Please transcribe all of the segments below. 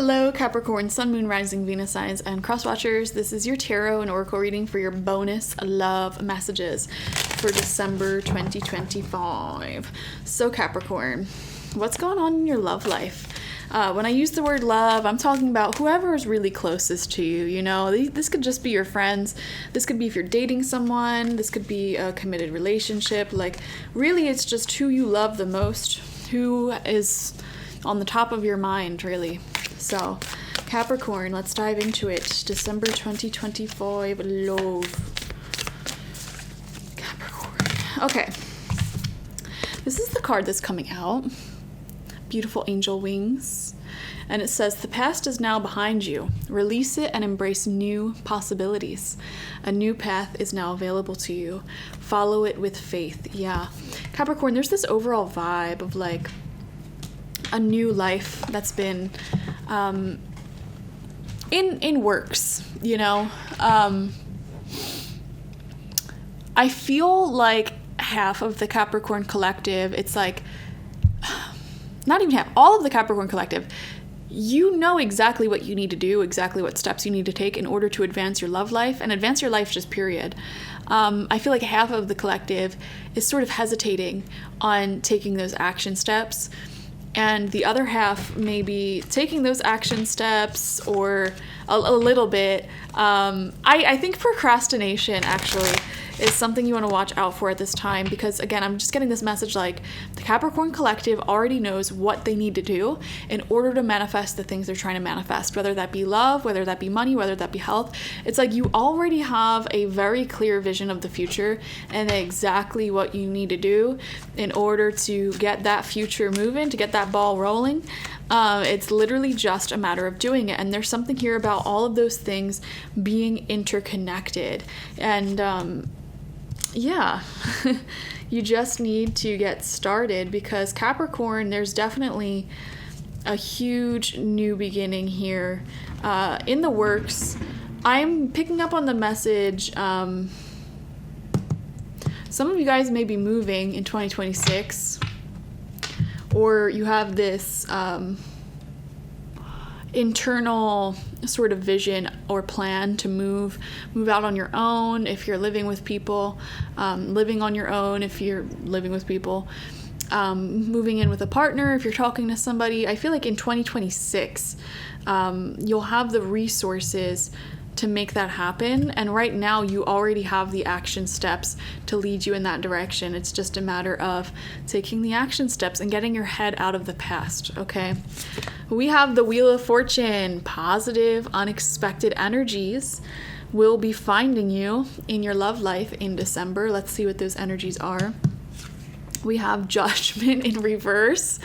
Hello, Capricorn, Sun, Moon, Rising, Venus signs, and cross-watchers. This is your tarot and oracle reading for your bonus love messages for December 2025. So, Capricorn, what's going on in your love life? When I use the word love, I'm talking about whoever is really closest to you. You know, this could just be your friends. This could be if you're dating someone. This could be a committed relationship. Like, really, it's just who you love the most, who is on the top of your mind, really. So, Capricorn, let's dive into it. December 2025, love. Capricorn. Okay. This is the card that's coming out. Beautiful angel wings. And it says, the past is now behind you. Release it and embrace new possibilities. A new path is now available to you. Follow it with faith. Yeah. Capricorn, there's this overall vibe of like a new life that's been in works, you know. I feel like half of the Capricorn collective, it's like, not even half, all of the Capricorn collective, you know exactly what you need to do, exactly what steps you need to take in order to advance your love life and advance your life just period. I feel like half of the collective is sort of hesitating on taking those action steps. And the other half may be taking those action steps or a little bit. I think procrastination actually is something you want to watch out for at this time because, again, I'm just getting this message like the Capricorn collective already knows what they need to do in order to manifest the things they're trying to manifest, whether that be love, whether that be money, whether that be health. It's like you already have a very clear vision of the future and exactly what you need to do in order to get that future moving, to get that ball rolling. It's literally just a matter of doing it. And there's something here about all of those things being interconnected. And yeah, you just need to get started because Capricorn, there's definitely a huge new beginning here in the works. I'm picking up on the message. Some of you guys may be moving in 2026, or you have this internal sort of vision or plan to move out on your own if you're living with people, living on your own if you're living with people, moving in with a partner if you're talking to somebody. I feel like in 2026 you'll have the resources to make that happen, and right now you already have the action steps to lead you in that direction. It's just a matter of taking the action steps and getting your head out of the past, okay? We have the Wheel of Fortune. Positive, unexpected energies will be finding you in your love life in December. Let's see what those energies are. We have Judgment in reverse.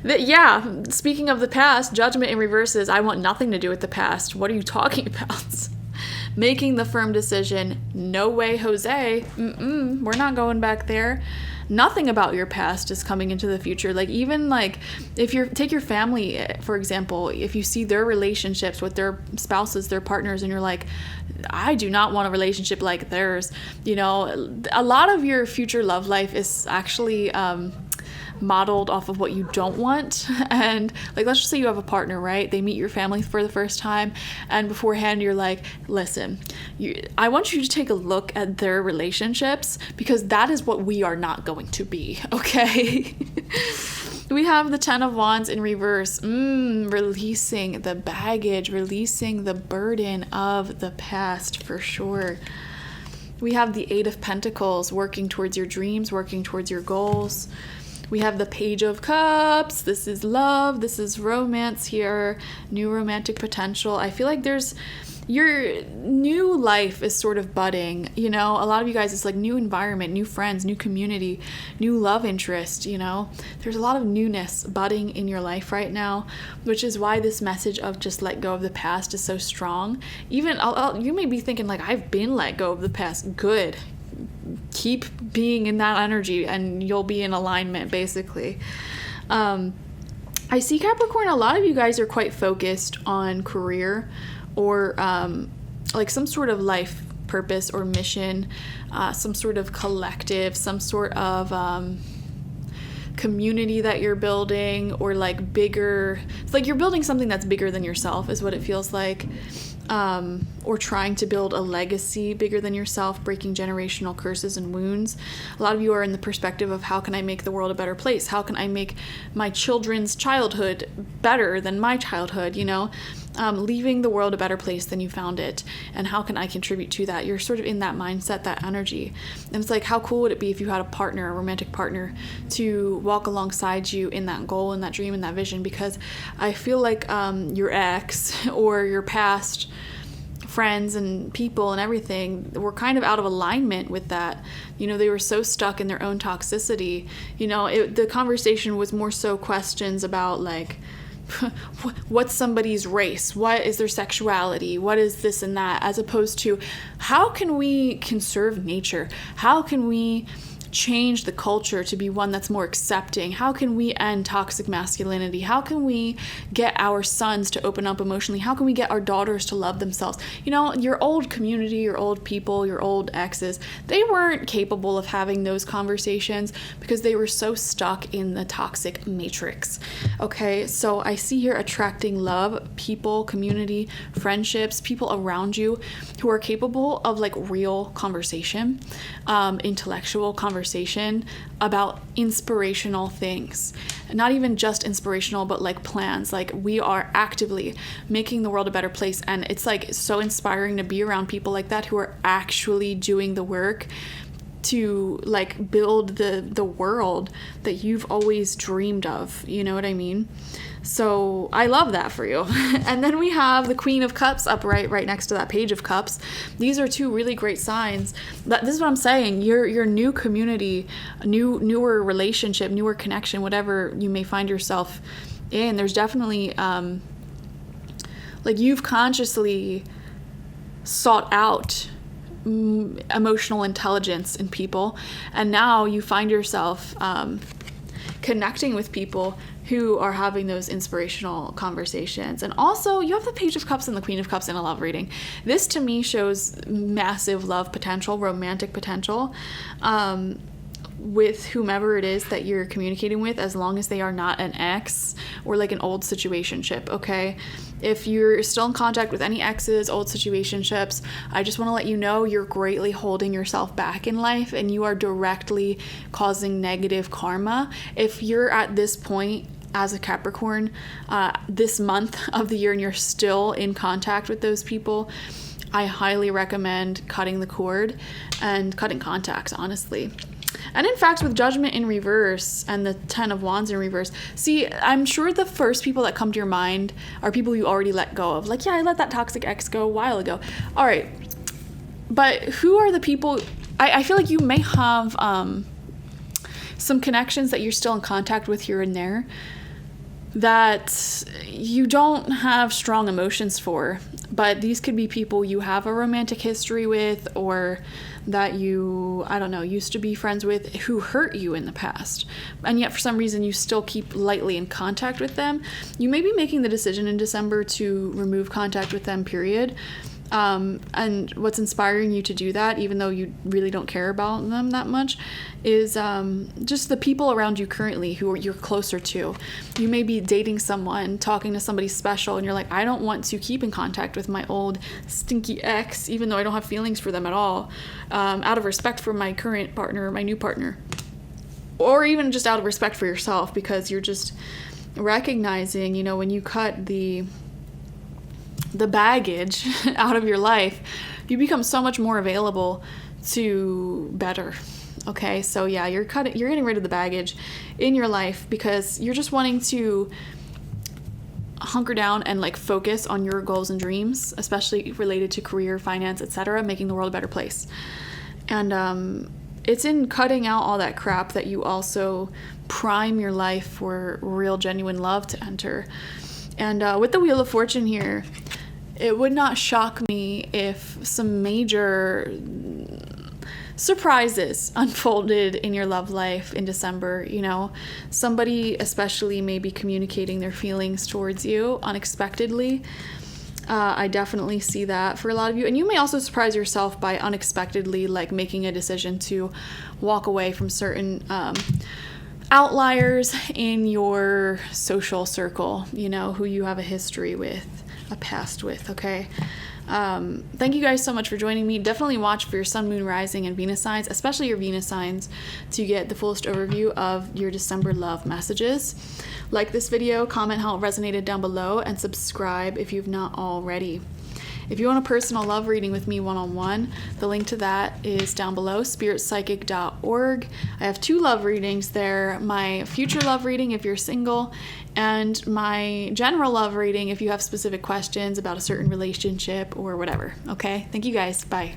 Yeah, speaking of the past, Judgment in reverse is, I want nothing to do with the past. What are you talking about? Making the firm decision, no way, Jose. We're not going back there. Nothing about your past is coming into the future. Like, even like if you take your family, for example, if you see their relationships with their spouses, their partners, and you're like, I do not want a relationship like theirs. You know, a lot of your future love life is actually modeled off of what you don't want. And like, let's just say you have a partner, right? They meet your family for the first time, and beforehand you're like, listen, I want you to take a look at their relationships because that is what we are not going to be, okay? We have the Ten of Wands in reverse. Releasing the baggage, releasing the burden of the past for sure. We have the Eight of Pentacles, working towards your dreams, working towards your goals. We have the Page of Cups. This is love. This is romance here. New romantic potential. I feel like your new life is sort of budding. You know, a lot of you guys, it's like new environment, new friends, new community, new love interest, you know. There's a lot of newness budding in your life right now, which is why this message of just let go of the past is so strong. Even, you may be thinking like, I've been let go of the past. Good. Keep being in that energy and you'll be in alignment, basically. I see Capricorn, a lot of you guys are quite focused on career or like some sort of life purpose or mission, some sort of collective, some sort of community that you're building, or like bigger, it's like you're building something that's bigger than yourself is what it feels like. Or trying to build a legacy bigger than yourself, breaking generational curses and wounds. A lot of you are in the perspective of, how can I make the world a better place? How can I make my children's childhood better than my childhood, you know? Leaving the world a better place than you found it. And how can I contribute to that? You're sort of in that mindset, that energy. And it's like, how cool would it be if you had a partner, a romantic partner, to walk alongside you in that goal and that dream and that vision? Because I feel like your ex or your past friends and people and everything were kind of out of alignment with that. You know, they were so stuck in their own toxicity. You know, the conversation was more so questions about like, what's somebody's race? What is their sexuality? What is this and that? As opposed to, how can we conserve nature? How can we change the culture to be one that's more accepting? How can we end toxic masculinity? How can we get our sons to open up emotionally? How can we get our daughters to love themselves? You know, your old community, your old people, your old exes, they weren't capable of having those conversations because they were so stuck in the toxic matrix. Okay, so I see here attracting love, people, community, friendships, people around you who are capable of like real conversation, intellectual conversation about inspirational things. Not even just inspirational, but like plans. Like, we are actively making the world a better place. And it's like so inspiring to be around people like that who are actually doing the work to like build the world that you've always dreamed of. You know what I mean? So I love that for you. And then we have the Queen of Cups upright right next to that Page of Cups. These are two really great signs. This is what I'm saying. Your new community, newer relationship, newer connection, whatever you may find yourself in, there's definitely like you've consciously sought out emotional intelligence in people, and now you find yourself connecting with people who are having those inspirational conversations. And also, you have the Page of Cups and the Queen of Cups in a love reading. This to me shows massive love potential, romantic potential, with whomever it is that you're communicating with, as long as they are not an ex or like an old situationship, okay? If you're still in contact with any exes, old situationships, I just want to let you know you're greatly holding yourself back in life, and you are directly causing negative karma. If you're at this point as a Capricorn, this month of the year, and you're still in contact with those people, I highly recommend cutting the cord and cutting contacts, honestly. And in fact, with Judgment in reverse and the 10 of Wands in reverse, see, I'm sure the first people that come to your mind are people you already let go of. Like, yeah, I let that toxic ex go a while ago. All right. But who are the people? I feel like you may have some connections that you're still in contact with here and there that you don't have strong emotions for. But these could be people you have a romantic history with, or that you, I don't know, used to be friends with, who hurt you in the past. And yet for some reason you still keep lightly in contact with them. You may be making the decision in December to remove contact with them, period. And what's inspiring you to do that, even though you really don't care about them that much, is just the people around you currently who you're closer to. You may be dating someone, talking to somebody special, and you're like, I don't want to keep in contact with my old stinky ex, even though I don't have feelings for them at all, out of respect for my current partner, my new partner. Or even just out of respect for yourself, because you're just recognizing, you know, when you cut the baggage out of your life, you become so much more available to better. Okay, so yeah, you're getting rid of the baggage in your life because you're just wanting to hunker down and like focus on your goals and dreams, especially related to career, finance, etc., making the world a better place. And it's in cutting out all that crap that you also prime your life for real, genuine love to enter. And with the Wheel of Fortune here, it would not shock me if some major surprises unfolded in your love life in December. You know, somebody especially may be communicating their feelings towards you unexpectedly. I definitely see that for a lot of you. And you may also surprise yourself by unexpectedly like making a decision to walk away from certain outliers in your social circle, you know, who you have a history with, a past with, okay? Thank you guys so much for joining me. Definitely watch for your sun, moon, rising, and Venus signs, especially your Venus signs, to get the fullest overview of your December love messages. Like this video, comment how it resonated down below, and subscribe if you've not already. If you want a personal love reading with me one-on-one, the link to that is down below, spiritpsychic.org. I have 2 love readings there, my future love reading if you're single, and my general love reading if you have specific questions about a certain relationship or whatever. Okay, thank you guys. Bye.